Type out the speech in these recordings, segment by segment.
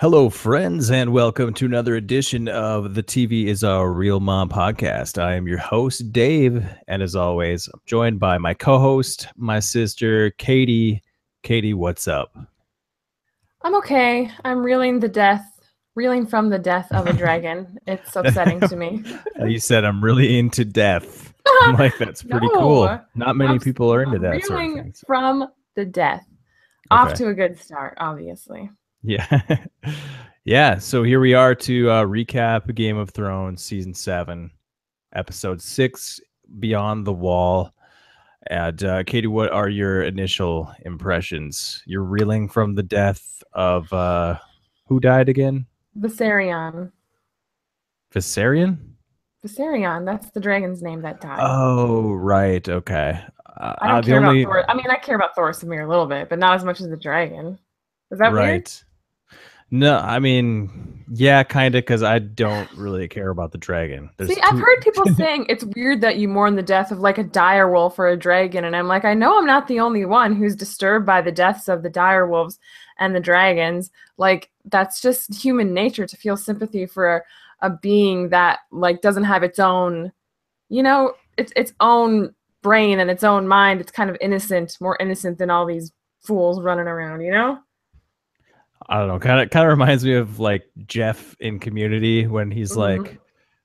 Hello, friends, and welcome to another edition of the TV is a Real Mom podcast. I am your host, Dave, and as always, I'm joined by my co-host, my sister, Katie. Katie, what's up? I'm okay. I'm reeling from the death of a dragon. It's upsetting to me. You said I'm really into death. I'm like, that's pretty cool. No, Not many people are into I'm that sort of reeling thing. from the death. Off Okay. to a good start, obviously. Yeah. Yeah. So here we are to recap Game of Thrones season 7, episode 6, Beyond the Wall. And Katie, what are your initial impressions? You're reeling from the death of who died again? Viserion. Viserion? Viserion, that's the dragon's name that died. Oh, right. Okay. I don't The care about only Thor. I mean, I care about Thorsamir a little bit, but not as much as the dragon. Is that weird? right. No, I mean, yeah, kind of, because I don't really care about the dragon. See, There's I've two. heard people saying it's weird that you mourn the death of like a direwolf or a dragon, and I'm like, I know I'm not the only one who's disturbed by the deaths of the direwolves and the dragons. Like, that's just human nature to feel sympathy for a being that like doesn't have its own, its own brain and its own mind. It's kind of innocent, more innocent than all these fools running around, you know? I don't know. Kind of reminds me of like Jeff in Community when Mhm.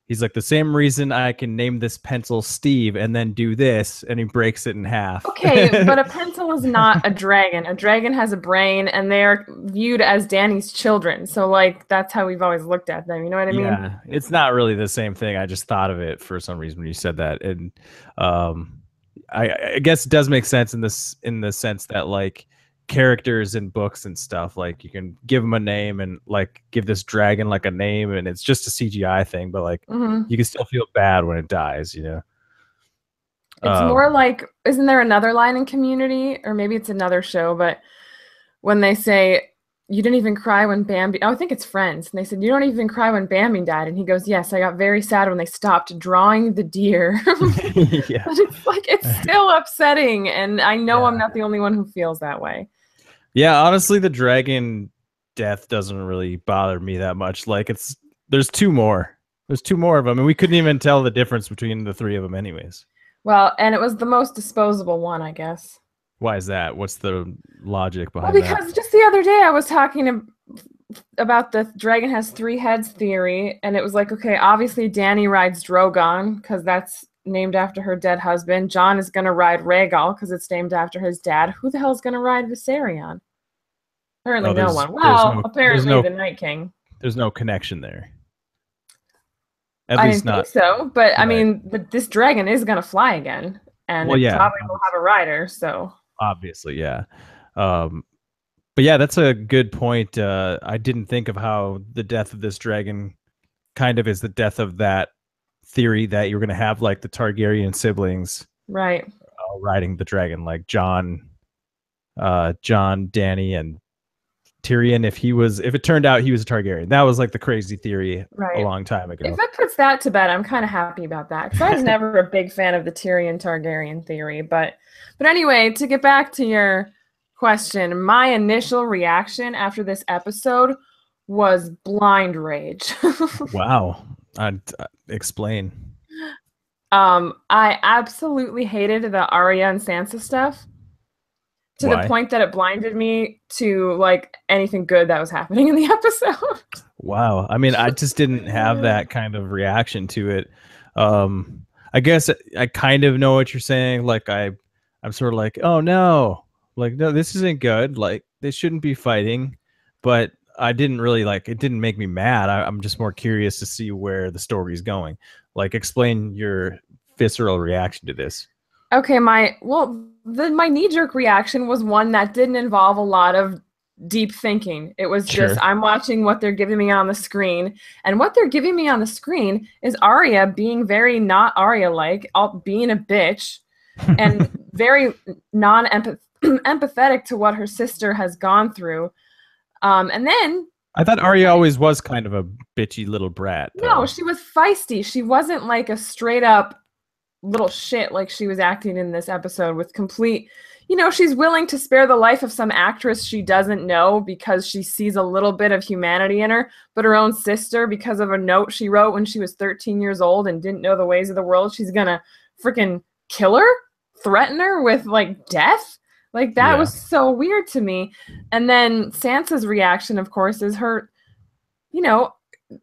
he's like the same reason I can name this pencil Steve and then do this, and he breaks it in half. Okay, but a pencil is not a dragon. A dragon has a brain, and they're viewed as Danny's children. So, like, that's how we've always looked at them. You know what I mean? Yeah, it's not really the same thing. I just thought of it for some reason when you said that, and um, I guess it does make sense in the sense that like characters in books and stuff, like you can give them a name and like give this dragon like a name, and it's just a CGI thing, but like Hmm. you can still feel bad when it dies, you know. It's Um, more like, isn't there another line in Community, or maybe it's another show, but when they say, you didn't even cry when Bambi, oh, I think it's Friends, and they said, you don't even cry when Bambi died. And he goes, yes, I got very sad when they stopped drawing the deer. yeah, But it's like, it's still upsetting. And I know I'm yeah, not the only one who feels that way. yeah. Honestly, the dragon death doesn't really bother me that much. Like there's two more. There's two more of them, and we couldn't even tell the difference between the three of them, anyways. Well, and it was the most disposable one, I guess. Why is that? What's the logic Well, behind that? because just the other day I was talking about the dragon has three heads theory, and it was like, okay, obviously Dany rides Drogon because that's named after her dead husband. Jon is gonna ride Rhaegal because it's named after his dad. Who the hell is gonna ride Viserion? Apparently Oh, no one. there's Well, no there's apparently no the Night King. there's no connection there. At I least didn't think not so, but I right. mean, this dragon is gonna fly again, and Well, it yeah, probably will have a rider. So obviously, yeah. Um, but yeah, that's a good point. I didn't think of how the death of this dragon kind of is the death of that theory that you're going to have like the Targaryen siblings right. riding the dragon, like John, Dany, and Tyrion. If it turned out he was a Targaryen, that was like the crazy theory a Right. long time If ago. it puts that to bed, I'm kind of happy about that because I was never a big fan of the Tyrion Targaryen theory. But anyway, to get back to your question, my initial reaction after this episode was blind rage. Wow, I'd explain. I absolutely hated the Arya and Sansa stuff to the Why? point that it blinded me to like anything good that was happening in the episode. Wow. I mean, I just didn't have that kind of reaction to it. Um, I guess I kind of know what you're saying. Like I'm sort of like, oh no, like no, this isn't good. Like they shouldn't be fighting. But I didn't really like it. Didn't make me mad. I'm just more curious to see where the story's going. Like, explain your visceral reaction to this. Okay, my knee-jerk reaction was one that didn't involve a lot of deep thinking. It was just Sure. I'm watching what they're giving me on the screen, and what they're giving me on the screen is Arya being very not Arya-like, being a bitch, and very non-empathetic to what her sister has gone through. And then I thought Arya always was kind of a bitchy little brat, no, though. she was feisty. She wasn't like a straight up little shit like she was acting in this episode with complete, she's willing to spare the life of some actress she doesn't know because she sees a little bit of humanity in her, but her own sister, because of a note she wrote when she was 13 years old and didn't know the ways of the world, she's gonna freaking kill her, threaten her with like death. Like that Yeah. was so weird to me. And then Sansa's reaction, of course, is her, you know,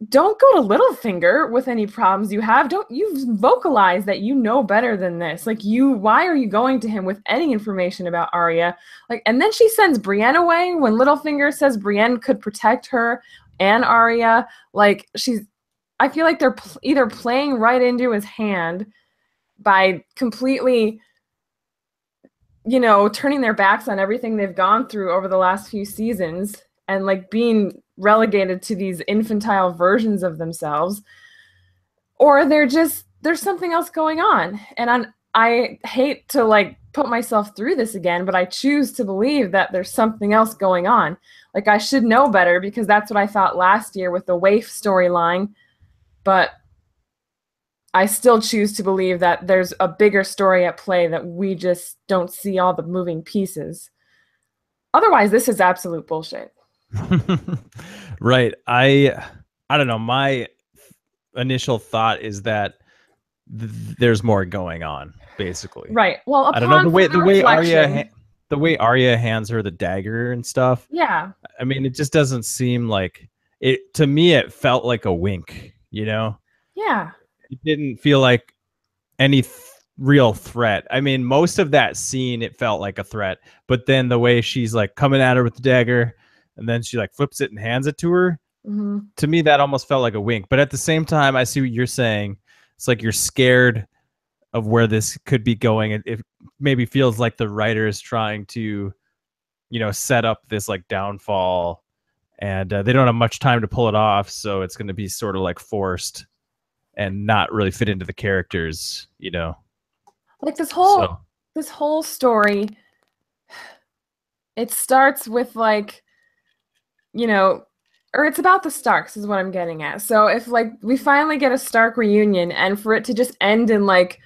don't go to Littlefinger with any problems you have. Don't you vocalize that you know better than this. Like why are you going to him with any information about Arya? Like, and then she sends Brienne away when Littlefinger says Brienne could protect her and Arya. Like I feel like they're either playing right into his hand by completely, turning their backs on everything they've gone through over the last few seasons and like being relegated to these infantile versions of themselves, or there's something else going on. And I hate to like put myself through this again, but I choose to believe that there's something else going on. Like I should know better because that's what I thought last year with the Waif storyline, but I still choose to believe that there's a bigger story at play that we just don't see all the moving pieces. Otherwise, this is absolute bullshit. Right. I don't know. My initial thought is that there's more going on, basically. Right. Well, I don't know reflection, the way Arya hands her the dagger and stuff. Yeah. I mean, it just doesn't seem like it to me. It felt like a wink, Yeah. It didn't feel like any real threat. I mean, most of that scene, it felt like a threat, but then the way she's like coming at her with the dagger and then she like flips it and hands it to her. Mm-hmm. To me, that almost felt like a wink. But at the same time, I see what you're saying. It's like you're scared of where this could be going. It maybe feels like the writer is trying to, set up this like downfall, and they don't have much time to pull it off. So it's going to be sort of like forced and not really fit into the characters, Like this whole story, it starts with like, or it's about the Starks is what I'm getting at. So if like we finally get a Stark reunion and for it to just end in like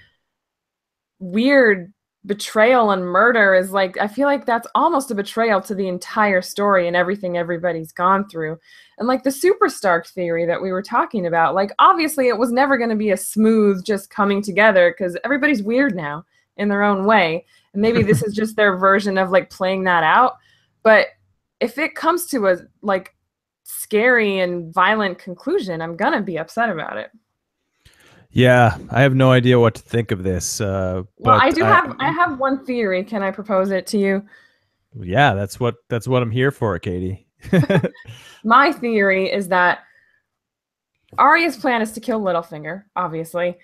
weird betrayal and murder is like, I feel like that's almost a betrayal to the entire story and everything everybody's gone through. And like the super Stark theory that we were talking about, like obviously it was never going to be a smooth just coming together because everybody's weird now in their own way. And maybe this is just their version of like playing that out. But if it comes to a like scary and violent conclusion, I'm gonna be upset about it. Yeah, I have no idea what to think of this. Well, but I have one theory. Can I propose it to you? Yeah, that's what I'm here for, Catie. My theory is that Arya's plan is to kill Littlefinger, obviously.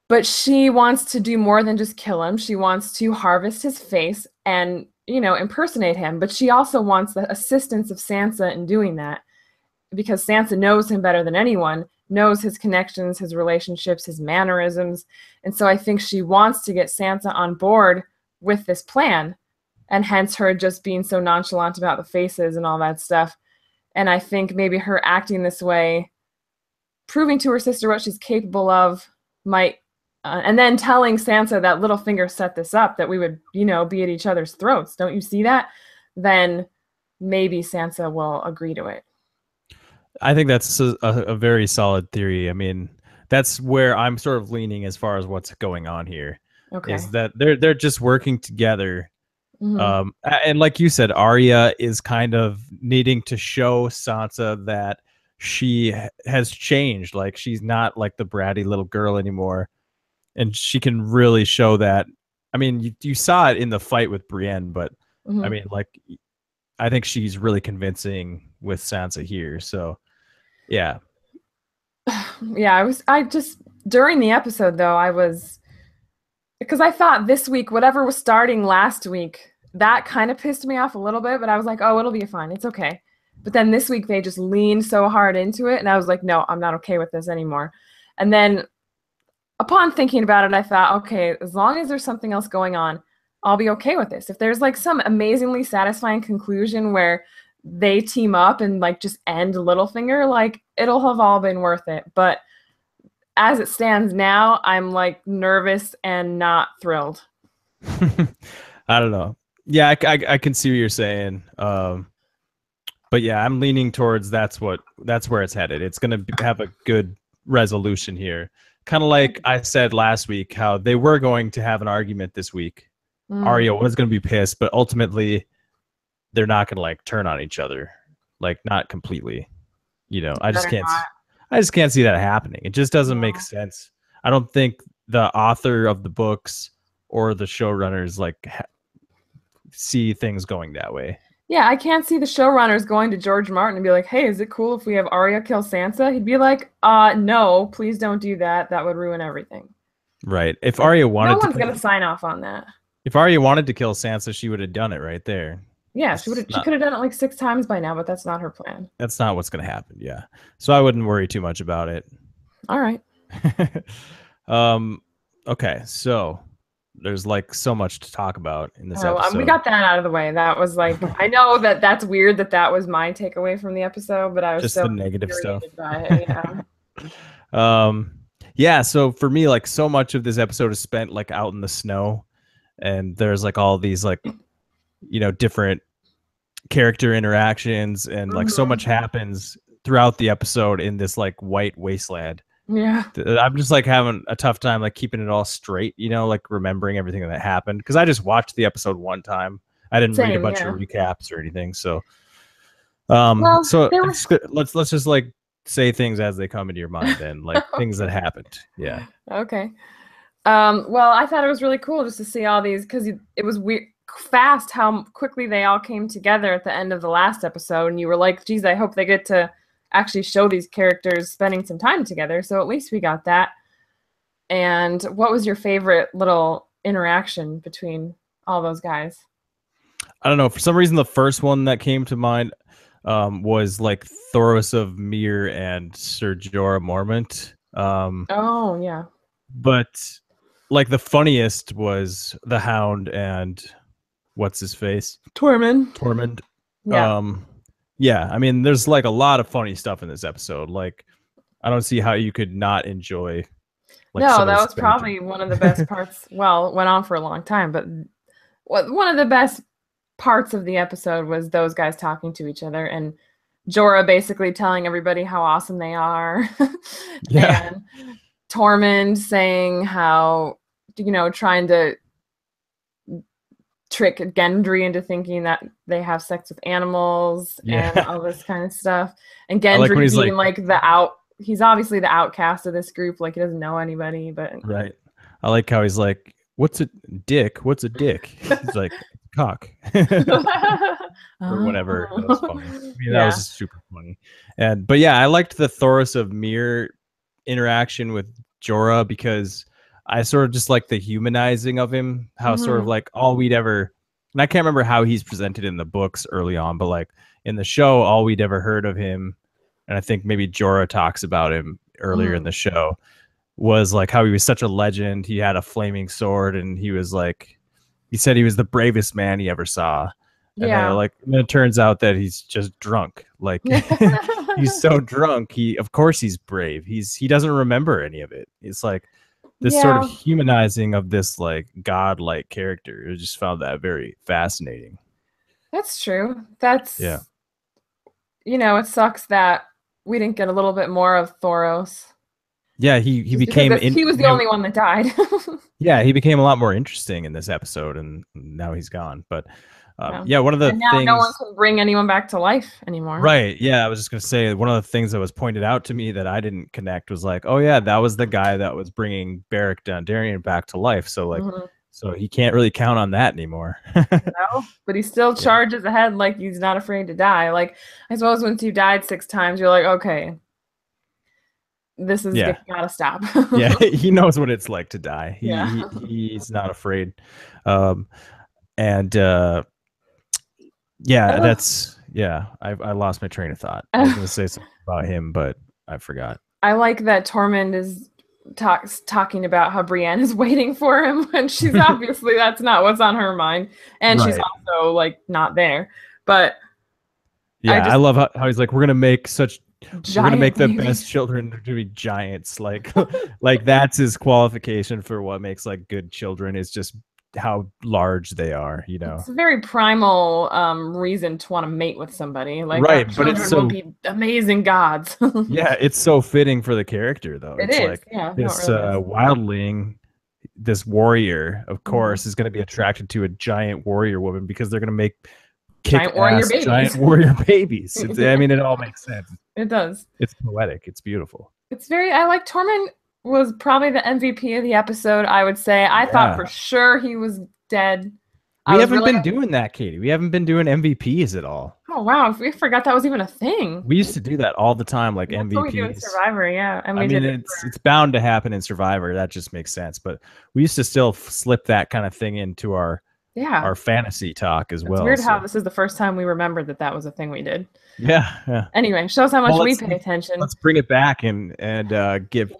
But she wants to do more than just kill him. She wants to harvest his face and, impersonate him. But she also wants the assistance of Sansa in doing that because Sansa knows him better than anyone, knows his connections, his relationships, his mannerisms. And so I think she wants to get Sansa on board with this plan, and hence her just being so nonchalant about the faces and all that stuff. And I think maybe her acting this way, proving to her sister what she's capable of, might and then telling Sansa that Littlefinger set this up, that we would, be at each other's throats. Don't you see that? Then maybe Sansa will agree to it. I think that's a very solid theory. I mean, that's where I'm sort of leaning as far as what's going on here. Okay. Is that they're just working together. Mm-hmm. And like you said, Arya is kind of needing to show Sansa that she has changed. Like she's not like the bratty little girl anymore. And she can really show that. I mean, you saw it in the fight with Brienne, but Mm-hmm. I mean, like, I think she's really convincing with Sansa here. So, yeah. Yeah, I just, during the episode though, because I thought this week, whatever was starting last week, that kind of pissed me off a little bit, but I was like, oh, it'll be fine. It's okay. But then this week they just leaned so hard into it. And I was like, no, I'm not okay with this anymore. And then upon thinking about it, I thought, okay, as long as there's something else going on, I'll be okay with this. If there's like some amazingly satisfying conclusion where they team up and like just end Littlefinger, like it'll have all been worth it. But as it stands now, I'm like nervous and not thrilled. I don't know. Yeah, I can see what you're saying. But yeah, I'm leaning towards that's where it's headed. It's gonna have a good resolution here. Kind of like I said last week, how they were going to have an argument this week. Arya was gonna be pissed, but ultimately they're not gonna like turn on each other, like not completely. You know, I just can't see that happening. It just doesn't make sense. I don't think the author of the books or the showrunners like see things going that way. Yeah, I can't see the showrunners going to George Martin and be like, "Hey, is it cool if we have Arya kill Sansa?" He'd be like, no, please don't do that. That would ruin everything." Right. If Arya wanted no one's gonna sign off on that. If Arya wanted to kill Sansa, she would have done it right there. Yeah, she could have done it like 6 times by now, but that's not her plan. That's not what's going to happen. Yeah. So I wouldn't worry too much about it. All right. Okay. So there's like so much to talk about in this episode. We got that out of the way. That was like, I know that's weird that was my takeaway from the episode, but I was just so the negative stuff. By it, yeah. Yeah. So for me, like so much of this episode is spent like out in the snow, and there's like all these like, you know, different character interactions, and like so much happens throughout the episode in this like white wasteland. Yeah, I'm just like having a tough time like keeping it all straight, you know, like remembering everything that happened, because I just watched the episode one time. I didn't read a bunch of recaps or anything. So let's just like say things as they come into your mind then, like things that happened. Yeah. Okay. Well, I thought it was really cool just to see all these, because it was weird fast how quickly they all came together at the end of the last episode, and you were like, geez, I hope they get to actually show these characters spending some time together. So at least we got that. And what was your favorite little interaction between all those guys? I don't know, for some reason the first one that came to mind was like Thoros of Myr and Ser Jorah Mormont. Oh yeah. But like the funniest was the Hound and what's his face? Tormund. Yeah. Yeah, I mean, there's like a lot of funny stuff in this episode. Like, I don't see how you could not enjoy. Like, no, that was probably one of the best parts. Well, it went on for a long time, but one of the best parts of the episode was those guys talking to each other, and Jorah basically telling everybody how awesome they are. Yeah. And Tormund saying how, you know, trying to trick Gendry into thinking that they have sex with animals and all this kind of stuff. And Gendry being like he's obviously the outcast of this group, like he doesn't know anybody, but right. I like how he's like, what's a dick? What's a dick? He's like, cock. Or whatever. That was funny. I mean, that was super funny. But yeah, I liked the Thoros of Myr interaction with Jorah, because I sort of just like the humanizing of him, how sort of like all we'd ever, and I can't remember how he's presented in the books early on, but like in the show, all we'd ever heard of him, and I think maybe Jorah talks about him earlier in the show, was like how he was such a legend. He had a flaming sword, and he was like, he said he was the bravest man he ever saw. And then it turns out that he's just drunk. Like he's so drunk. Of course he's brave. He doesn't remember any of it. It's like this sort of humanizing of this like godlike character. I just found that very fascinating. That's true. You know, it sucks that we didn't get a little bit more of Thoros. Yeah, he became. He was the only one that died. Yeah, he became a lot more interesting in this episode, and now he's gone. But one of the things, no one can bring anyone back to life anymore. Right. Yeah, I was just gonna say, one of the things that was pointed out to me that I didn't connect was like, oh yeah, that was the guy that was bringing Beric Dondarrion back to life. So like, so he can't really count on that anymore. No, but he still charges ahead like he's not afraid to die. Like, I suppose once you died 6 times, you're like, okay, this is gotta stop. Yeah, he knows what it's like to die. He's not afraid. I lost my train of thought. I was gonna say something about him, but I forgot. I like that Tormund is talking about how Brienne is waiting for him when she's obviously that's not what's on her mind, and she's also like not there. But I love how he's like, we're gonna make the best children to be giants. Like, like that's his qualification for what makes like good children, is just how large they are, you know. It's a very primal reason to want to mate with somebody. Like our Right, but it's children will so be amazing gods. yeah, it's so fitting for the character though. It It's is. like Yeah, no, it this really is. wildling, this warrior, of Mhm. course, is going to be attracted to a giant warrior woman because they're going to make Giant warrior kick-ass giant babies. warrior babies. I mean, it all makes sense. It does. It's poetic. It's beautiful. It's very, I like Tormund was probably the MVP of the episode, I would say. I thought for Yeah. sure he was dead. I We was haven't really, been doing that, Katie. We haven't been doing MVPs at all. oh wow, we forgot that was even a thing. We used to do that all the time, like That's what we do in MVPs. Survivor, yeah. And I we mean, did it it's bound to happen in Survivor. That just makes sense. But we used to still slip that kind of thing into our yeah. fantasy talk as It's well. weird how So this is the first time we remembered that that was a thing we did. yeah. Anyway, shows how much Well, we pay attention. let's bring it back and give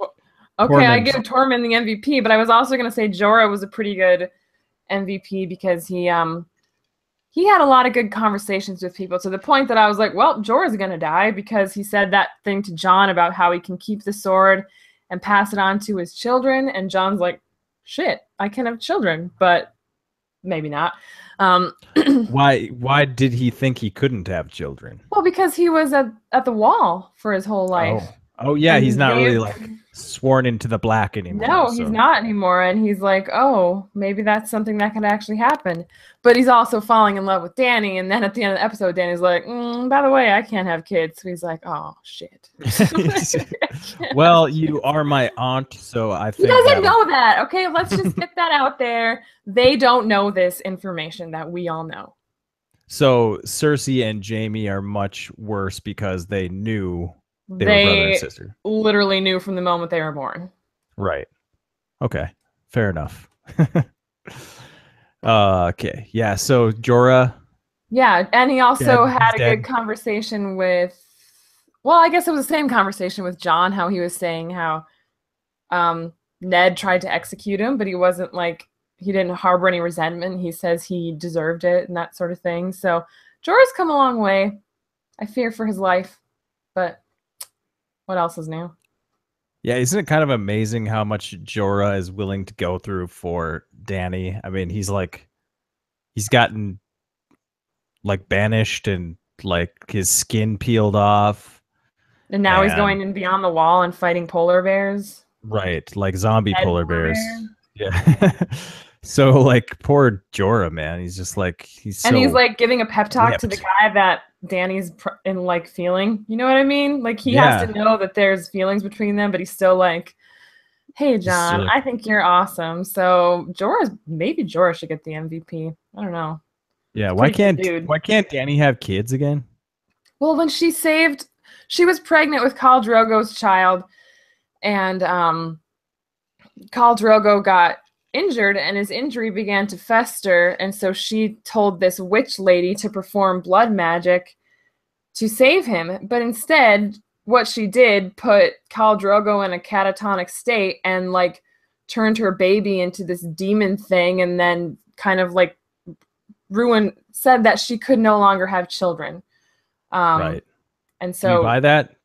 Okay, I Tormund. give Tormund the MVP, but I was also going to say Jorah was a pretty good MVP because he had a lot of good conversations with people to the point that I was like, well, Jorah's going to die because he said that thing to Jon about how he can keep the sword and pass it on to his children, and Jon's like, shit, I can have children, but maybe not. Why did he think he couldn't have children? Well, because he was at the wall for his whole life. Oh yeah, And he's not really they- like sworn into the black anymore. No, he's not anymore. And he's like, oh, maybe that's something that could actually happen. But he's also falling in love with Dany. And then at the end of the episode, Dany's like, by the way, I can't have kids. So he's like, oh, shit. Well, you are my aunt, so I think He doesn't know that. Okay, let's just get that out there. They don't know this information that we all know. So Cersei and Jaime are much worse because they knew they were brother and sister. Literally knew from the moment they were born. Right. Okay. Fair enough. Okay. Yeah. So Jorah. Yeah, and he also had a dead. good conversation with. Well, I guess it was the same conversation with Jon. How he was saying how Ned tried to execute him, but he wasn't like he didn't harbor any resentment. He says he deserved it and that sort of thing. So Jorah's come a long way. I fear for his life, but. What else is new? Yeah, isn't it kind of amazing how much Jorah is willing to go through for Dany? I mean, he's gotten like banished and like his skin peeled off. And now he's going in beyond the wall and fighting polar bears. Right, like zombie polar bears. Bear. Yeah. So like poor Jorah, man, he's just like he's like giving a pep talk to the guy that Dany's in like feeling. You know what I mean? Like he has to know that there's feelings between them, but he's still like, "Hey, Jon, I think you're awesome." So maybe Jorah should get the MVP. I don't know. Yeah, why can't Dany have kids again? Well, when she was pregnant with Khal Drogo's child, and Khal Drogo got injured and his injury began to fester, and so she told this witch lady to perform blood magic to save him, but instead what she did put Khal Drogo in a catatonic state and like turned her baby into this demon thing, and then kind of like said that she could no longer have children. Right. And so do you buy that?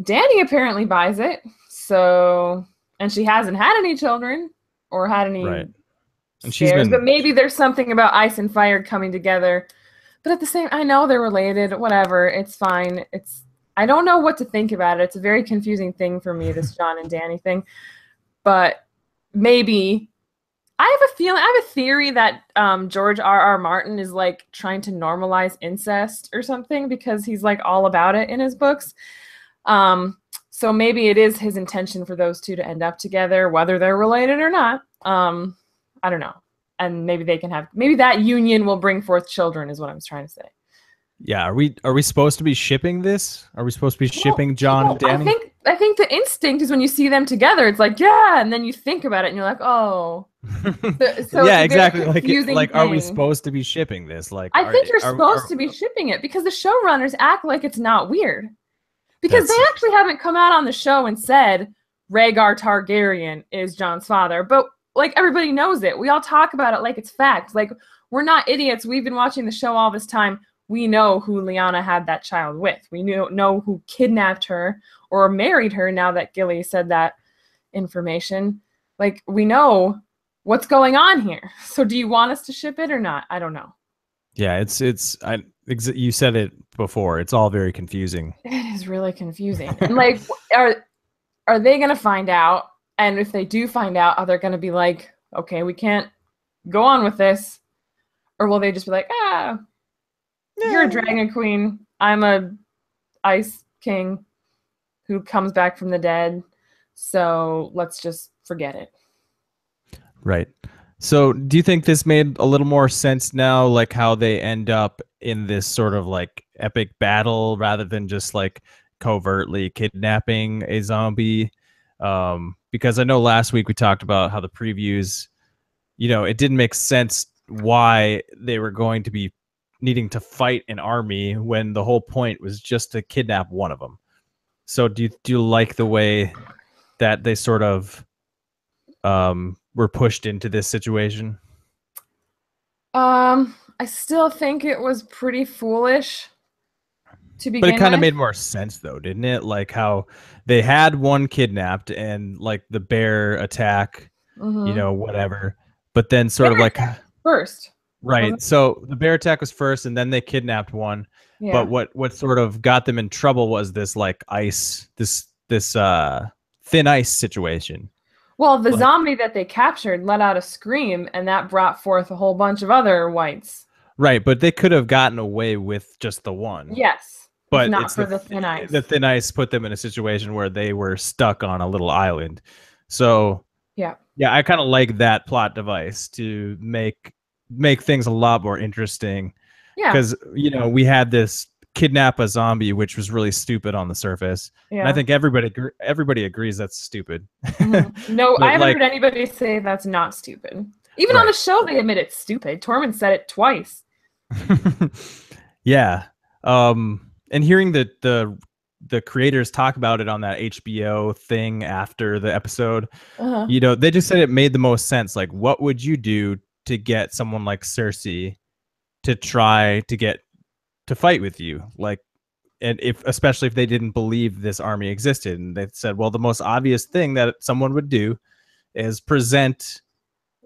Dany apparently buys it. So, and she hasn't had any children or had any and scares, but maybe there's something about ice and fire coming together. But at the same, I know they're related. Whatever, it's fine. I don't know what to think about it. It's a very confusing thing for me, this Jon and Dany thing. But maybe I have a theory that George R.R. Martin is like trying to normalize incest or something because he's like all about it in his books. So maybe it is his intention for those two to end up together, whether they're related or not. I don't know. And maybe maybe that union will bring forth children is what I'm trying to say. Yeah. Are we supposed to be shipping this? Are we supposed to be shipping Jon and Dany? I think the instinct is when you see them together, it's like, yeah, and then you think about it and you're like, oh. So yeah, exactly. Like thing. Are we supposed to be shipping this? Like I think you're supposed to be shipping it because the showrunners act like it's not weird. Because they actually haven't come out on the show and said Rhaegar Targaryen is Jon's father. But like everybody knows it. We all talk about it like it's fact. Like we're not idiots. We've been watching the show all this time. We know who Lyanna had that child with. We know who kidnapped her or married her now that Gilly said that information. Like we know what's going on here? So do you want us to ship it or not? I don't know. Yeah, you said it before. It's all very confusing. It is really confusing. And like, are they gonna find out? And if they do find out, are they gonna be like, okay, we can't go on with this? Or will they just be like, you're a dragon queen, I'm a ice king who comes back from the dead, so let's just forget it. Right. So do you think this made a little more sense now, like how they end up in this sort of like epic battle rather than just like covertly kidnapping a zombie? Because I know last week we talked about how the previews, it didn't make sense why they were going to be needing to fight an army when the whole point was just to kidnap one of them. So do you like the way that they sort of were pushed into this situation? I still think it was pretty foolish to begin But it kind of with. made more sense though, didn't it? Like how they had one kidnapped and like the bear attack, whatever. But then sort of Bear like attack first. right. So the bear attack was first and then they kidnapped one. Yeah. But what sort of got them in trouble was this like ice, this thin ice situation. Well, the zombie that they captured let out a scream, and that brought forth a whole bunch of other whites. Right, but they could have gotten away with just the one. Yes, but if not it's for the thin ice. The thin ice put them in a situation where they were stuck on a little island. So yeah, I kind of like that plot device to make things a lot more interesting. Yeah, because we had this kidnap a zombie, which was really stupid on the surface. Yeah, and I think everybody agrees that's stupid. No, I haven't heard anybody say that's not stupid. Even on the show, they admit it's stupid. Tormund said it twice. Yeah. And hearing the creators talk about it on that HBO thing after the episode, they just said it made the most sense. Like, what would you do to get someone like Cersei to try to get to fight with you? Like, and especially if they didn't believe this army existed, and they said, well, the most obvious thing that someone would do is present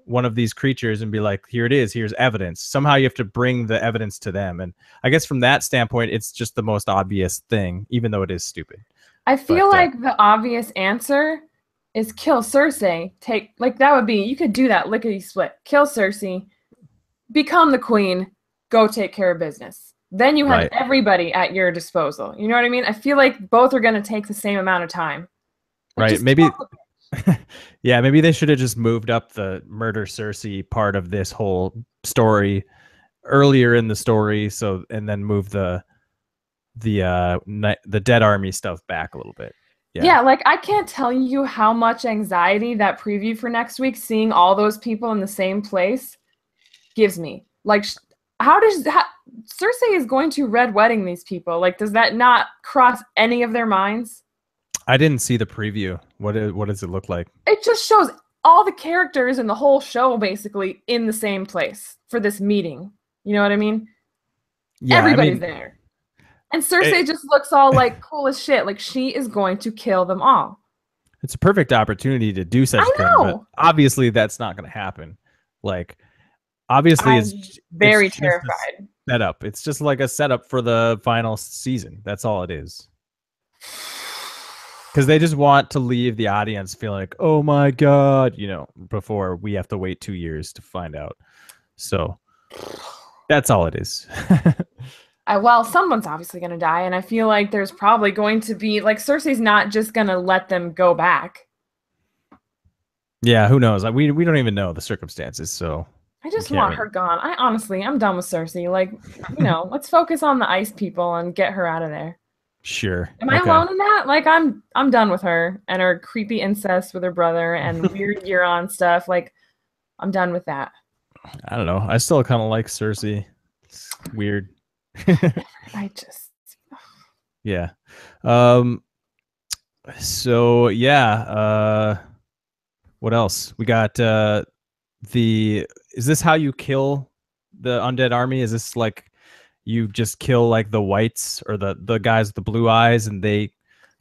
one of these creatures and be like, here it is, here's evidence. Somehow you have to bring the evidence to them. And I guess from that standpoint, it's just the most obvious thing, even though it is stupid. I feel like the obvious answer is kill Cersei. That would be, you could do that lickety split. Kill Cersei, become the queen, go take care of business. Then you have everybody at your disposal. You know what I mean? I feel like both are going to take the same amount of time. Right. Maybe. Yeah, maybe they should have just moved up the murder Cersei part of this whole story earlier in the story, and then move the dead army stuff back a little bit. Yeah, like I can't tell you how much anxiety that preview for next week, seeing all those people in the same place, gives me. Like, Cersei is going to red wedding these people? Like, does that not cross any of their minds? I didn't see the preview. What does it look like? It just shows all the characters in the whole show basically in the same place for this meeting. You know what I mean? Yeah, everybody's there. And Cersei just looks all like cool as shit. Like she is going to kill them all. It's a perfect opportunity to do such a thing, but obviously that's not going to happen. Like, obviously it's very terrified. Setup. It's just like a setup for the final season. That's all it is. Because they just want to leave the audience feeling like, oh my God, before we have to wait 2 years to find out. So that's all it is. Well, someone's obviously going to die. And I feel like there's probably going to be, like, Cersei's not just going to let them go back. Yeah, who knows? We don't even know the circumstances. So I just want her gone. I'm done with Cersei. Like, let's focus on the ice people and get her out of there. Sure. Am I alone in that? Like, I'm done with her and her creepy incest with her brother and weird Euron stuff. Like, I'm done with that. I don't know. I still kind of like Cersei. It's weird. Yeah. So yeah. What else? We got is this how you kill the undead army? Is this like you just kill like the whites or the guys with the blue eyes and you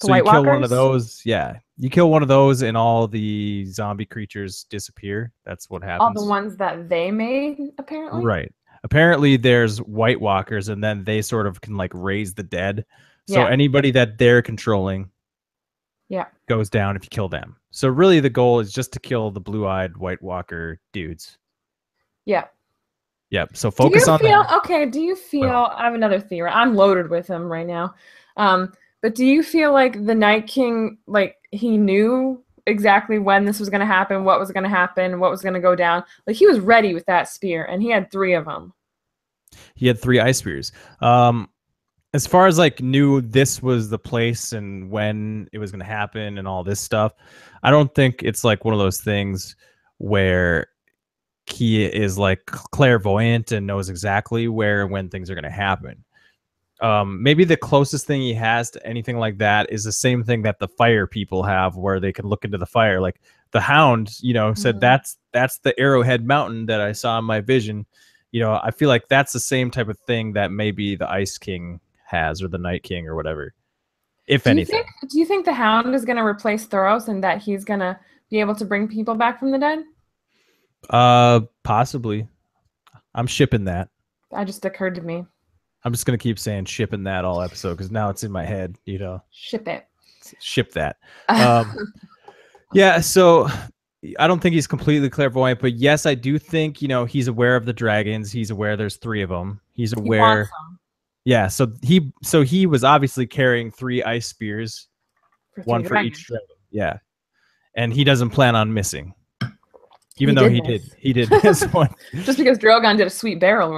kill one of those? Yeah. You kill one of those and all the zombie creatures disappear. That's what All the happens. ones that they made, apparently. Right. Apparently there's White Walkers and then they sort of can like raise the dead. So Yeah. anybody that they're controlling Yeah. goes down if you kill them. So really the goal is just to kill the blue-eyed White Walker dudes. Yeah. Yep. So Do focus you on feel that. okay? Do you feel Well, I have another theory. I'm loaded with him right now. But do you feel like the Night King, like he knew exactly when this was going to happen, what was going to happen, what was going to go down? Like he was ready with that spear, and he had 3 of them. he had 3 ice spears. As far as like knew this was the place and when it was going to happen and all this stuff, I don't think it's like one of those things where he is like clairvoyant and knows exactly where and when things are going to happen. Maybe the closest thing he has to anything like that is the same thing that the fire people have, where they can look into the fire. Like the Hound, you know, said that's the Arrowhead Mountain that I saw in my vision. You know, I feel like that's the same type of thing that maybe the Ice King has, or the Night King, or whatever. If anything, Do you think the Hound is going to replace Thoros and that he's going to be able to bring people back from the dead? possibly. I'm shipping that. That just occurred to me. I'm just gonna keep saying shipping that all episode because now it's in my head. You know, Ship it. ship that. Yeah. So I don't think he's completely clairvoyant, but yes, I do think, you know, he's aware of the dragons. He's aware there's 3 of them. He's He wants aware. them Yeah. So he was obviously carrying 3 ice spears, for 3 one for dragons. each dragon. Yeah. And he doesn't plan on missing. Even He though did he miss. did, he did this one. Just because Drogon did a sweet barrel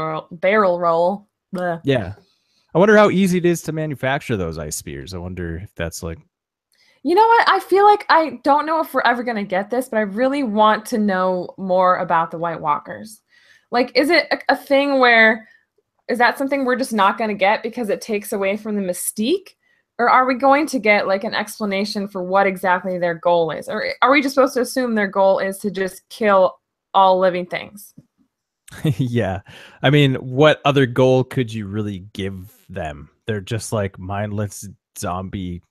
roll. Bleh. Yeah. I wonder how easy it is to manufacture those ice spears. I wonder if that's like. You know what? I feel like I don't know if we're ever going to get this, but I really want to know more about the White Walkers. Like, is it a thing where, is that something we're just not going to get because it takes away from the mystique? Or are we going to get like an explanation for what exactly their goal is? Or are we just supposed to assume their goal is to just kill all living things? Yeah. I mean, what other goal could you really give them? They're just like mindless zombie.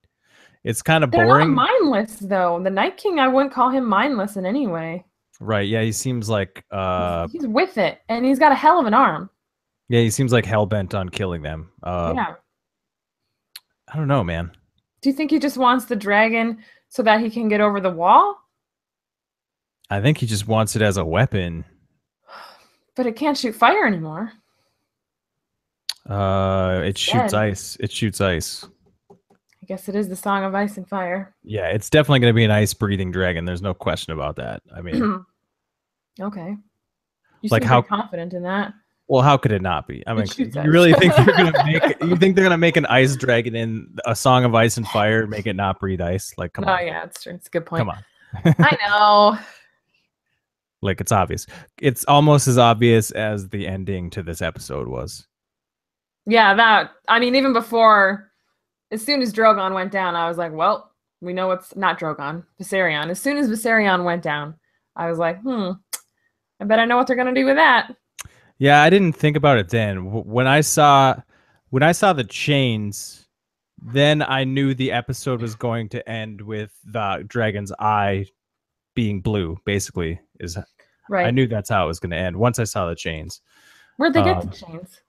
It's kind of They're not boring. mindless, though. The Night King, I wouldn't call him mindless in any way. Right. Yeah, he seems like He's with it, and he's got a hell of an arm. yeah, he seems like hell bent on killing them. Yeah. I don't know, man. Do you think he just wants the dragon so that he can get over the wall? I think he just wants it as a weapon. But it can't shoot fire anymore. It shoots Dead. ice. It shoots ice. I guess it is the Song of Ice and Fire. Yeah, it's definitely going to be an ice breathing dragon. There's no question about that. I mean, Okay. You like seem how pretty confident in that. well, how could it not be? I mean, shoots you ice. really think they're going to make you think they're going to make an ice dragon in a Song of Ice and Fire, make it not breathe ice? Like, come Oh, on. yeah, it's true. It's a good point. Come on. I know. Like, it's obvious. It's almost as obvious as the ending to this episode was. Yeah, that. I mean, even before, as soon as Drogon went down, I was like, well, we know it's not Drogon, Viserion. As soon as Viserion went down, I was like, I bet I know what they're going to do with that. Yeah, I didn't think about it then. When I saw the chains, then I knew the episode was going to end with the dragon's eye being blue, basically. Right. I knew that's how it was going to end once I saw the chains. Where'd they get the chains?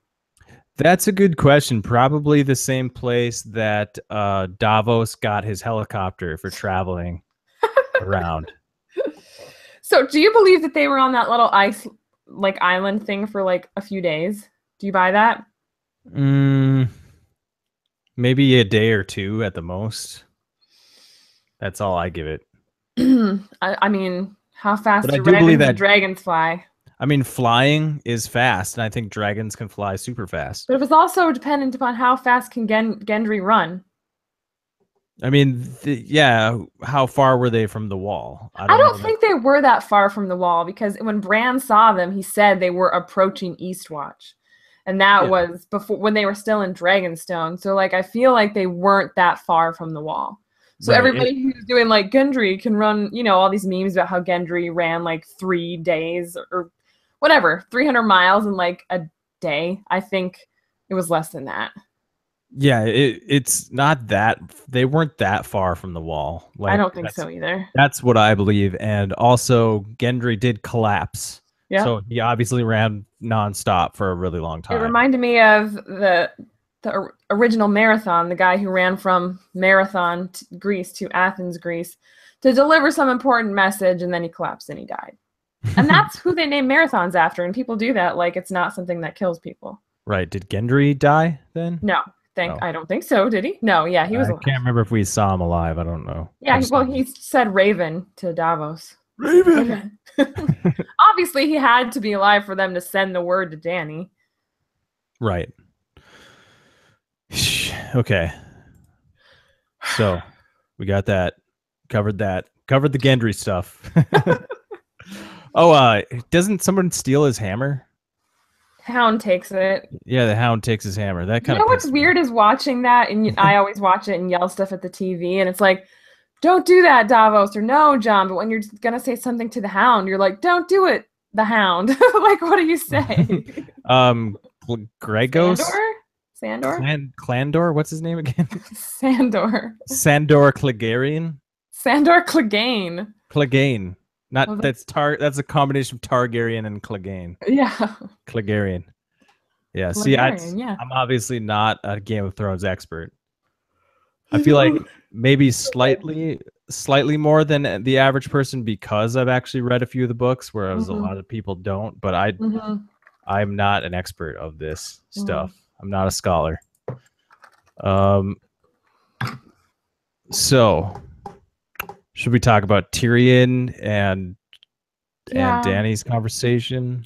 That's a good question. Probably the same place that Davos got his helicopter for traveling around. So do you believe that they were on that little ice like island thing for like a few days? Do you buy that? Maybe a day or 2 at the most. That's all I give it. I mean, how fast But I do do believe ravens and that dragons fly? I mean, flying is fast, and I think dragons can fly super fast. But it was also dependent upon how fast can Gendry run. I mean, yeah, how far were they from the wall? I don't think they were that far from the wall because when Bran saw them, he said they were approaching Eastwatch. And that was before when they were still in Dragonstone. So like I feel like they weren't that far from the wall. So Right. everybody who's doing like Gendry can run, you know, all these memes about how Gendry ran like 3 days or whatever, 300 miles in like a day. I think it was less than that. Yeah, it's not that they weren't that far from the wall. I Like don't think so either. that's what I believe. And also Gendry did collapse. Yep. So he obviously ran nonstop for a really long It time. reminded me of the original marathon, the guy who ran from Marathon, Greece, to Athens, Greece, to deliver some important message, and then he collapsed and he died. And that's who they name marathons after, and people do that like it's not something that kills people. Right. Did Gendry die then? No, Oh. I don't think so. Did he? No, yeah, he was I alive. can't remember if we saw him alive. I don't know. Yeah, well, he said Raven to Davos. Raven. Obviously, he had to be alive for them to send the word to Dany. Right. Okay. So we got that. Covered that. Covered the Gendry stuff. Oh, doesn't someone steal his hammer? Hound takes it. Yeah, the Hound takes his hammer. That kind You know of what's weird is watching that, and I always watch it and yell stuff at the TV, and it's like, don't do that, Davos, or no, John. But when you're gonna say something to the Hound, you're like, don't do it, the Hound. Like, what do you say? Gregos? Sandor? Clandor? What's his name again? Sandor. Sandor Clegane? Sandor Clegane. Clegane. Not that's a combination of Targaryen and Clegane. Yeah. Clegane. Yeah. Clegane, See, yeah. I'm obviously not a Game of Thrones expert. I feel like maybe slightly more than the average person because I've actually read a few of the books, whereas a lot of people don't. But I'm not an expert of this stuff. I'm not a scholar. So should we talk about Tyrion and Dany's conversation?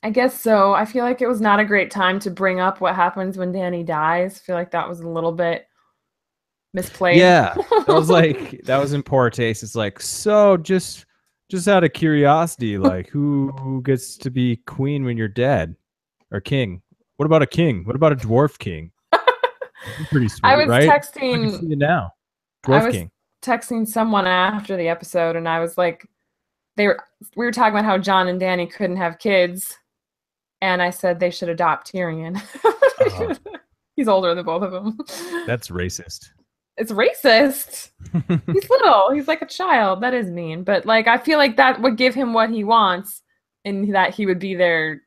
I guess so. I feel like it was not a great time to bring up what happens when Dany dies. I feel like that was a little bit misplayed. Yeah, that was in poor taste. It's like, so just out of curiosity, like who gets to be queen when you're dead, or king? What about a king? What about a dwarf king? Pretty sweet, I was right? texting. I can see it now. Dwarf king. Texting someone after the episode, and I was like, we were talking about how Jon and Dany couldn't have kids, and I said they should adopt Tyrion. He's older than both of them. That's racist. It's racist. He's little. He's like a child. That is mean. But like, I feel like that would give him what he wants, and that he would be there,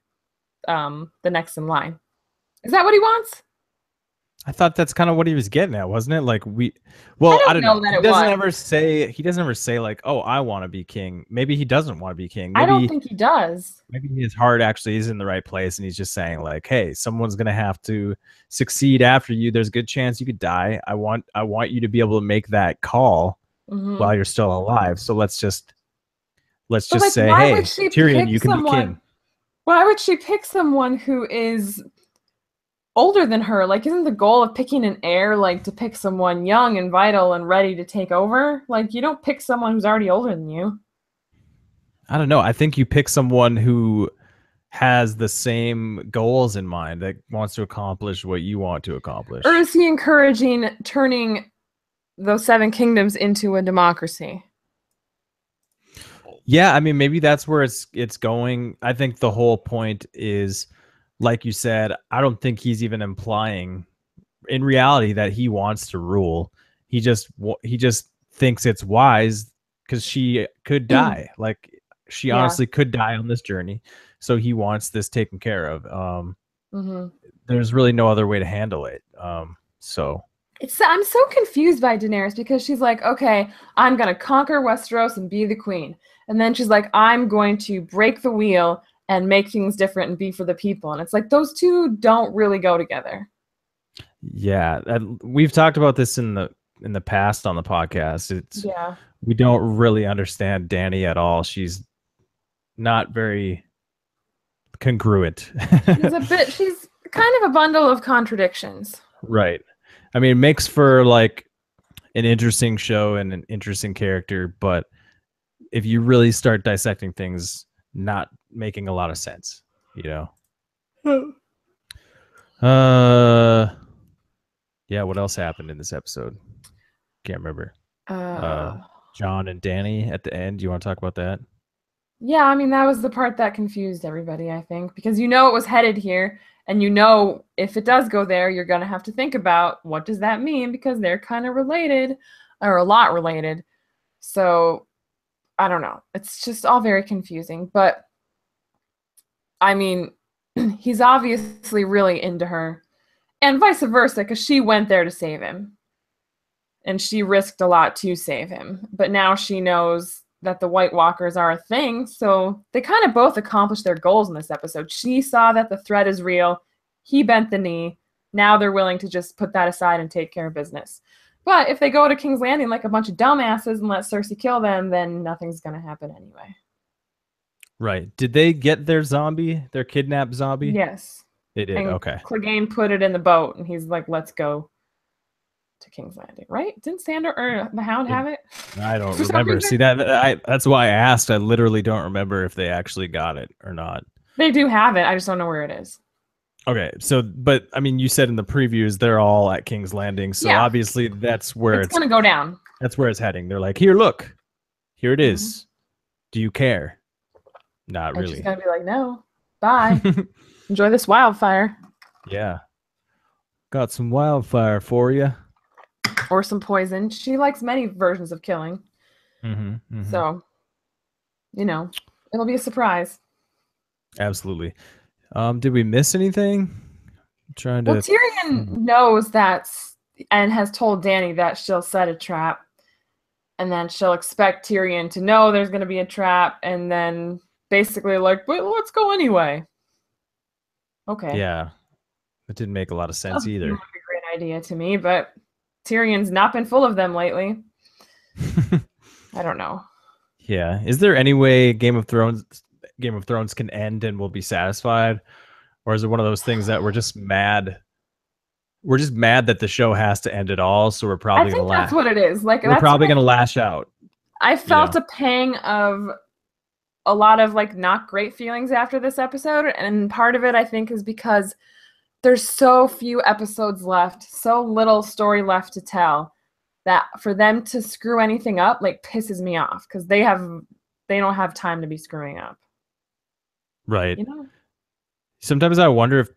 the next in line. Is that what he wants? I thought that's kind of what he was getting at, wasn't it? Like I don't know. He doesn't ever say like, "Oh, I want to be king." Maybe he doesn't want to be king. Maybe, I don't think he does. Maybe his heart actually is in the right place, and he's just saying like, "Hey, someone's gonna have to succeed after you. There's a good chance you could die. I want you to be able to make that call while you're still alive. So let's just say, hey, Tyrion, you can be king." Why would she pick someone who is older than her? Like, isn't the goal of picking an heir like to pick someone young and vital and ready to take over? Like, you don't pick someone who's already older than you. I don't know. I think you pick someone who has the same goals in mind, that wants to accomplish what you want to accomplish. Or is he encouraging turning those 7 kingdoms into a democracy? Yeah, I mean, maybe that's where it's going. I think the whole point is, like you said, I don't think he's even implying in reality that he wants to rule. He just thinks it's wise because she could die. Like, she honestly could die on this journey. So he wants this taken care of. There's really no other way to handle it. So I'm so confused by Daenerys, because she's like, okay, I'm going to conquer Westeros and be the queen. And then she's like, I'm going to break the wheel and make things different and be for the people. And it's like, those two don't really go together. Yeah. We've talked about this in the past on the podcast. We don't really understand Dany at all. She's not very congruent. She's kind of a bundle of contradictions. Right. I mean, it makes for like an interesting show and an interesting character, but if you really start dissecting things, not making a lot of sense, you know? Yeah, what else happened in this episode? Can't remember. Jon and Dany at the end. Do you want to talk about that? Yeah, I mean, that was the part that confused everybody, I think, because you know it was headed here, and you know if it does go there, you're going to have to think about what does that mean because they're kind of related or a lot related. So, I don't know. It's just all very confusing, but I mean, he's obviously really into her, and vice versa, because she went there to save him, and she risked a lot to save him. But now she knows that the White Walkers are a thing, so they kind of both accomplished their goals in this episode. She saw that the threat is real. He bent the knee. Now they're willing to just put that aside and take care of business. But if they go to King's Landing like a bunch of dumbasses and let Cersei kill them, then nothing's going to happen anyway. Right. Did they get their zombie, their kidnapped zombie? Yes. They did. And Okay. Clegane put it in the boat, and he's like, let's go to King's Landing, right? Didn't Sandor or the Hound have it? I don't remember. See that's why I asked. I literally don't remember if they actually got it or not. They do have it. I just don't know where it is. Okay, so but I mean, you said in the previews they're all at King's Landing, so Yeah. obviously that's where it's gonna go down. That's where it's heading. They're like, here, look, here it is. Mm-hmm. Do you care? Not And really. she's gonna be like, no, bye. Enjoy this wildfire. Yeah, got some wildfire for you. Or some poison. She likes many versions of killing. So, you know, it'll be a surprise. Absolutely. Did we miss anything? I'm trying to. Well, Tyrion knows that and has told Dany that she'll set a trap. And then she'll expect Tyrion to know there's going to be a trap. And then basically like, but let's go anyway. Okay. Yeah. It didn't make a lot of sense either. Like a great idea to me, but Tyrion's not been full of them lately. I don't know. Yeah. Is there any way Game of Thrones can end and we'll be satisfied? Or is it one of those things that we're just mad? We're just mad that the show has to end it all, so we're probably gonna lash. That's what it is. Like we're probably gonna lash out. I felt a pang of a lot of like not great feelings after this episode, and part of it I think is because there's so few episodes left, so little story left to tell, that for them to screw anything up like pisses me off because they don't have time to be screwing up. Right. You know? Sometimes I wonder if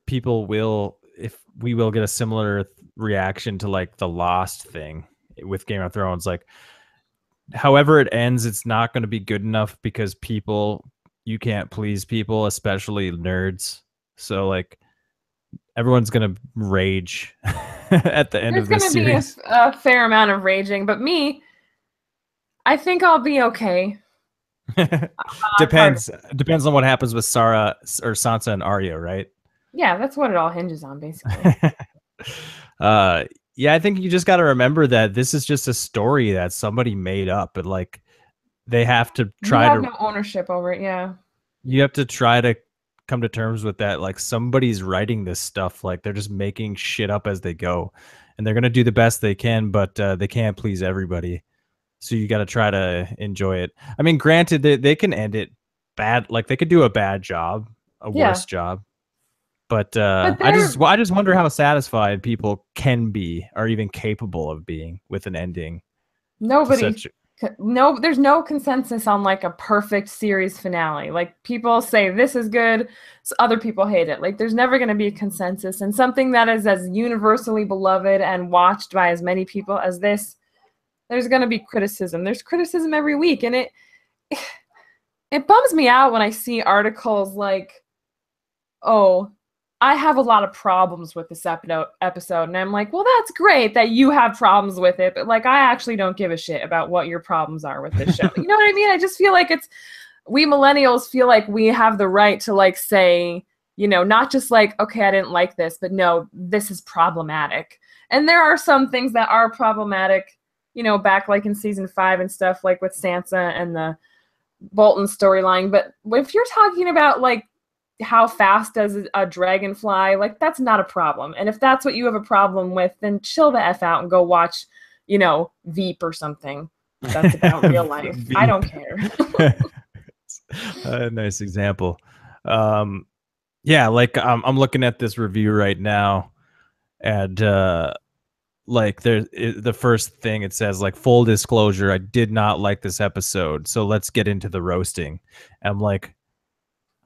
we will get a similar reaction to like the Lost thing with Game of Thrones. Like, however it ends, it's not going to be good enough because you can't please people, especially nerds. So like, everyone's going to rage at the end of this series. There's going to be a fair amount of raging, but I think I'll be okay. Depends on what happens with Sarah or Sansa and Arya, right? Yeah, that's what it all hinges on, basically. Yeah, I think you just got to remember that this is just a story that somebody made up, but like they have to try to have no ownership over it. Yeah, you have to try to come to terms with that. Like, somebody's writing this stuff, like they're just making shit up as they go, and they're gonna do the best they can, but they can't please everybody. So you got to try to enjoy it. I mean, granted, they can end it bad. Like, they could do a bad job, a worse job. But I just wonder how satisfied people can be or even capable of being with an ending. There's no consensus on like a perfect series finale. Like, people say this is good, so other people hate it. Like, there's never going to be a consensus. And something that is as universally beloved and watched by as many people as this, there's going to be criticism. There's criticism every week. And it bums me out when I see articles like, oh, I have a lot of problems with this episode. And I'm like, well, that's great that you have problems with it. But like, I actually don't give a shit about what your problems are with this show. You know what I mean? I just feel like we millennials feel like we have the right to like say, you know, not just like, okay, I didn't like this, but no, this is problematic. And there are some things that are problematic, you know, back like in season 5 and stuff, like with Sansa and the Bolton storyline. But if you're talking about like how fast does a dragon fly, like, that's not a problem. And if that's what you have a problem with, then chill the F out and go watch, you know, Veep or something that's about real life. I don't care. Nice example. Yeah, like I'm looking at this review right now, and like the first thing it says, like, full disclosure, I did not like this episode, so let's get into the roasting. I'm like,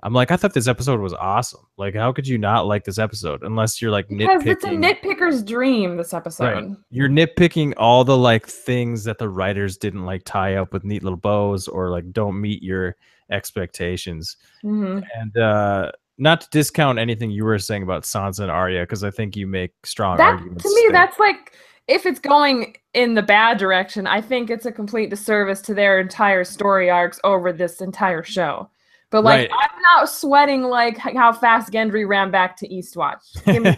I thought this episode was awesome. Like, how could you not like this episode unless you're like Because it's a nitpicking? nitpicker's dream, this Right. episode. You're nitpicking all the like things that the writers didn't like tie up with neat little bows or like don't meet your expectations. Mm-hmm. And not to discount anything you were saying about Sansa and Arya, because I think you make strong That, to arguments me, there. that's like, if it's going in the bad direction, I think it's a complete disservice to their entire story arcs over this entire show. But like, Right. I'm not sweating like how fast Gendry ran back to Eastwatch. Give me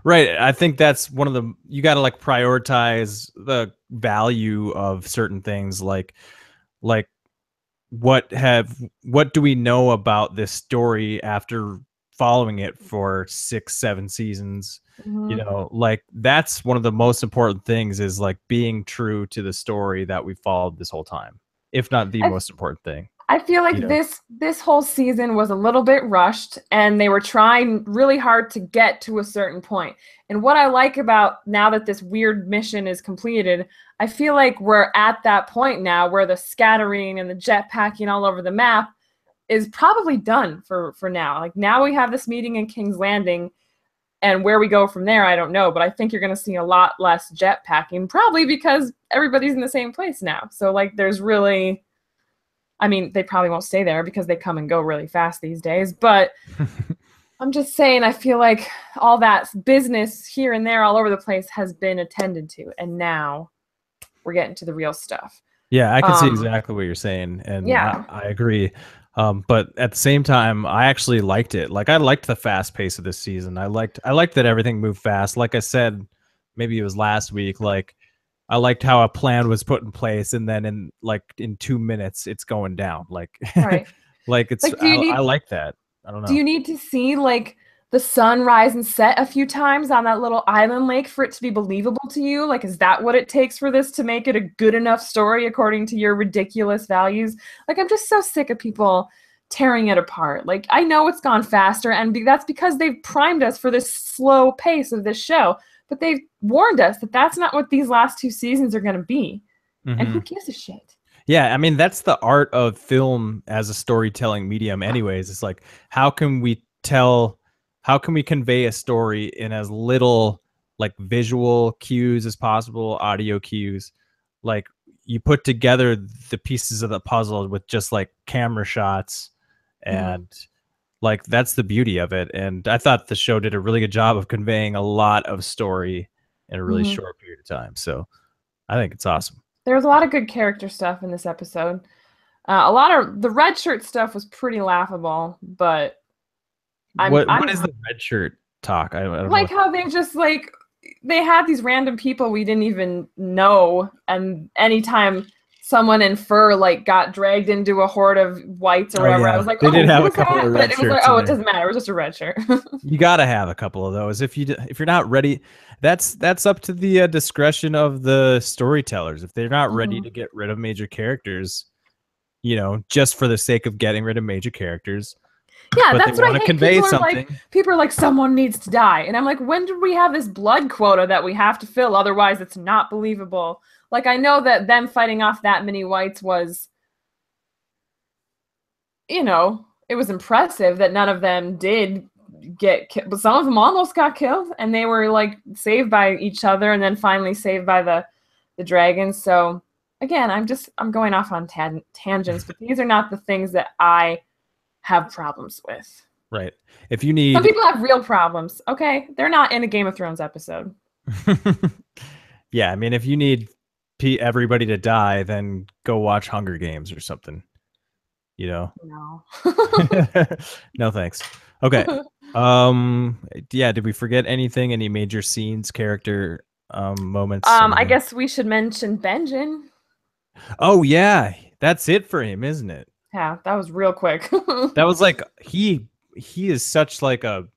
Right. I think that's one of the, you got to like prioritize the value of certain things, like what do we know about this story after following it for 6-7 seasons? You mm-hmm. know, like that's one of the most important things, is like being true to the story that we followed this whole time, if not the most important thing. I feel like You know, this whole season was a little bit rushed, and they were trying really hard to get to a certain point. And what I like about now that this weird mission is completed, I feel like we're at that point now where the scattering and the jetpacking all over the map is probably done for now. Like, now we have this meeting in King's Landing, and where we go from there, I don't know. But I think you're going to see a lot less jetpacking, probably because everybody's in the same place now. So like, there's really, I mean, they probably won't stay there because they come and go really fast these days. But I'm just saying, I feel like all that business here and there all over the place has been attended to. And now we're getting to the real stuff. yeah, I can see exactly what you're saying, and Yeah. I agree. But at the same time, I actually liked it. Like, I liked the fast pace of this season. I liked that everything moved fast. Like I said, maybe it was last week, like I liked how a plan was put in place, and then in 2 minutes it's going down. Like, Right. like it's Like, I like that. I don't know. do you need to see like the sun rise and set a few times on that little island lake for it to be believable to you? Like, is that what it takes for this to make it a good enough story according to your ridiculous values? Like, I'm just so sick of people tearing it apart. Like, I know it's gone faster, and that's because they've primed us for this slow pace of this show, but they've warned us that that's not what these last 2 seasons are going to be. Mm-hmm. And who gives a shit? Yeah, I mean, that's the art of film as a storytelling medium anyways. It's like, how can we convey a story in as little like visual cues as possible, audio cues. Like, you put together the pieces of the puzzle with just like camera shots, and like that's the beauty of it. And I thought the show did a really good job of conveying a lot of story in a really short period of time. So I think it's awesome. There was a lot of good character stuff in this episode. A lot of the red shirt stuff was pretty laughable, but What is the red shirt talk? I don't like know. how they just like they had these random people we didn't even know, and anytime someone in fur like got dragged into a horde of whites or whatever, yeah. I was like, they did have a who's couple that? of But red it was like, shirts oh, in it there. doesn't matter. It was just a red shirt. You got to have a couple of those. If you're not ready, that's up to the discretion of the storytellers. If they're not ready to get rid of major characters, you know, just for the sake of getting rid of major characters, Yeah, but that's they what want I to hate. convey something. People are like, someone needs to die. And I'm like, when did we have this blood quota that we have to fill? Otherwise, it's not believable. Like, I know that them fighting off that many whites was, you know, it was impressive that none of them did get killed, but some of them almost got killed, and they were like saved by each other, and then finally saved by the dragons. So again, I'm going off on tangents, but these are not the things that I have problems with. Right. If you need, some people have real problems. Okay, they're not in a Game of Thrones episode. yeah, I mean, if you need everybody to die, then go watch Hunger Games or something. You know. No. No thanks. Okay. Yeah, did we forget anything? Any major scenes, character moments? I guess we should mention Benjen. Oh yeah, that's it for him, isn't it? Yeah, that was real quick. That was like he is such like an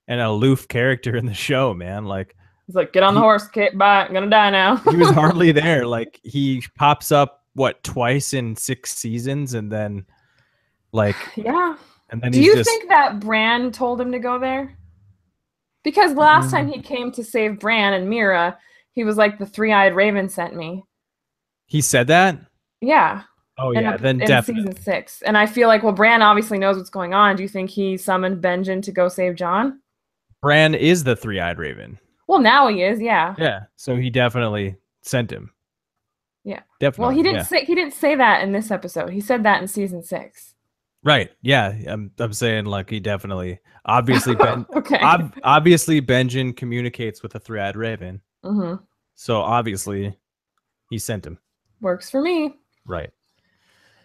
aloof character in the show, man. Like, he's like, get on the horse, Kit, bye, I'm gonna die now. He was hardly there. Like, he pops up twice in 6 seasons, and then like, yeah. and then do you think that Bran told him to go there? Because last time he came to save Bran and Mira, he was like, the three-eyed raven sent me. He said that? Yeah. Oh, yeah, then in definitely. season 6. And I feel like, well, Bran obviously knows what's going on. Do you think he summoned Benjen to go save Jon? Bran is the three-eyed raven. Well, now he is, yeah. Yeah, so he definitely sent him. Yeah. Definitely. Well, he didn't say that in this episode. He said that in season 6. Right. Yeah. I'm saying like he definitely obviously Okay. Obviously Benjen communicates with a three-eyed raven. Mm-hmm. So obviously he sent him. Works for me. Right.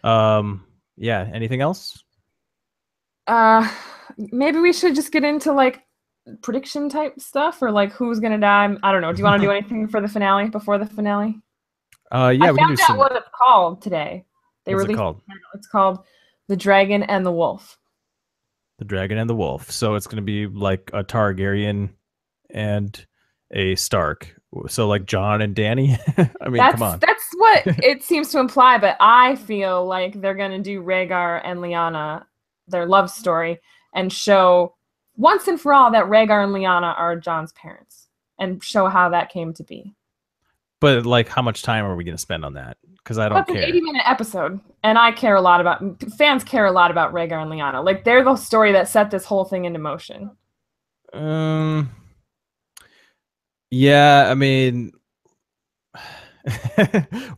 Yeah, anything else? Maybe we should just get into like prediction type stuff, or like who's gonna die. I don't know. Do you want to do anything for the finale, before the finale? Yeah, I we can do found out some. what it's called today. What's it called? It's called The Dragon and the Wolf. The Dragon and the Wolf. So it's going to be like a Targaryen and a Stark. So like Jon and Dany. I mean, come on. That's what it seems to imply, but I feel like they're going to do Rhaegar and Lyanna, their love story, and show once and for all that Rhaegar and Lyanna are Jon's parents, and show how that came to be. But like, how much time are we going to spend on that? Because I don't care. That's an 80-minute episode, and I care a lot about, fans care a lot about Rhaegar and Lyanna. Like, they're the story that set this whole thing into motion. Yeah, I mean,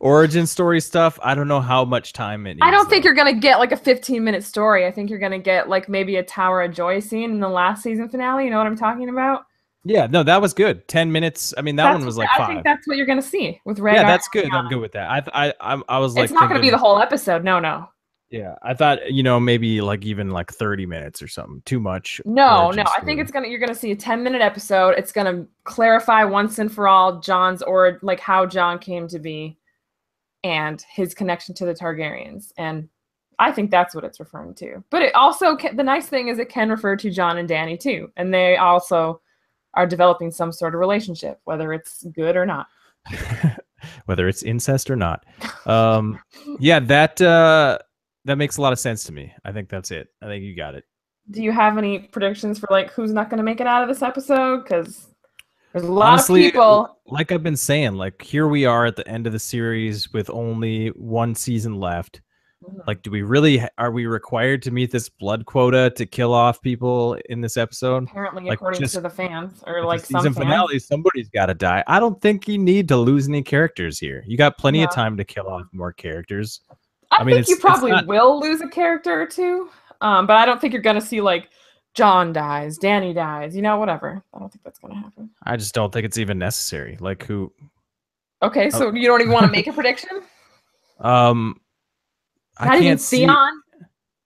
origin story stuff, I don't know how much time it needs. I don't think you're gonna get like a 15-minute story. I think you're gonna get like maybe a Tower of Joy scene in the last season finale. You know what I'm talking about? Yeah, no, that was good. 10 minutes. I mean, that one was like 5. I think that's what you're gonna see with Rhaegar. Yeah, that's good. I'm good with that. I was like, it's not gonna be the whole episode. No. Yeah, I thought, maybe like even like 30 minutes or something. Too much. No. I think you're gonna see a 10-minute episode. It's gonna clarify once and for all Jon's, or like how Jon came to be, and his connection to the Targaryens. And I think that's what it's referring to. But it also, the nice thing is it can refer to Jon and Dany too, and they also are developing some sort of relationship, whether it's good or not. Whether it's incest or not. Yeah, that makes a lot of sense to me. I think that's it. I think you got it. Do you have any predictions for like who's not going to make it out of this episode? Because there's a lot of people. Like I've been saying, like here we are at the end of the series with only one season left. Like, are we required to meet this blood quota to kill off people in this episode? Apparently, like, according to the fans, or like some season fans. finale, somebody's got to die. I don't think you need to lose any characters here. You got plenty of time to kill off more characters. I think you probably will lose a character or two, but I don't think you're going to see like Jon dies, Dany dies, whatever. I don't think that's going to happen. I just don't think it's even necessary. Like who? Okay, so you don't even want to make a prediction? I can't see Theon.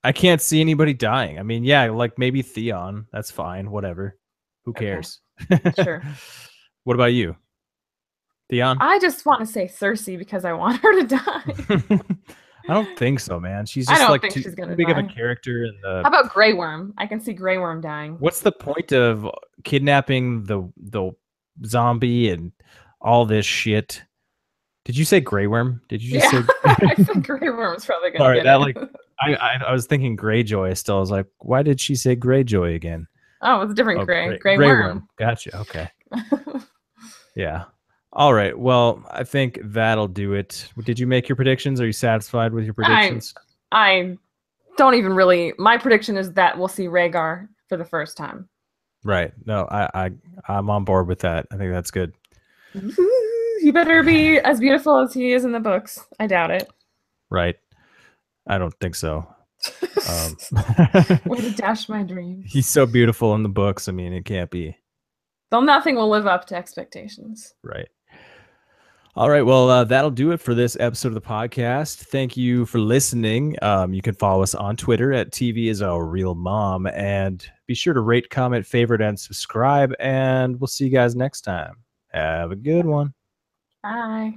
I can't see anybody dying. I mean, yeah, like maybe Theon. That's fine. Whatever. Who cares? Okay. Sure. What about you? Theon? I just want to say Cersei because I want her to die. I don't think so, man. She's just like too big of a character. How about Grey Worm? I can see Grey Worm dying. What's the point of kidnapping the zombie and all this shit? Did you say Grey Worm? Did you just say? I said Grey Worm was probably gonna get it. I was thinking Greyjoy still. I was like, why did she say Greyjoy again? Oh, it's a different Grey Worm. Gotcha. Okay. Yeah. All right. Well, I think that'll do it. Did you make your predictions? Are you satisfied with your predictions? I don't even really. My prediction is that we'll see Rhaegar for the first time. Right. No, I'm on board with that. I think that's good. He better be as beautiful as he is in the books. I doubt it. Right. I don't think so. Way to dash my dreams. He's so beautiful in the books. I mean, it can't be. Well, nothing will live up to expectations. Right. All right. Well, that'll do it for this episode of the podcast. Thank you for listening. You can follow us on Twitter at TV is a Real Mom, and be sure to rate, comment, favorite, and subscribe. And we'll see you guys next time. Have a good one. Bye.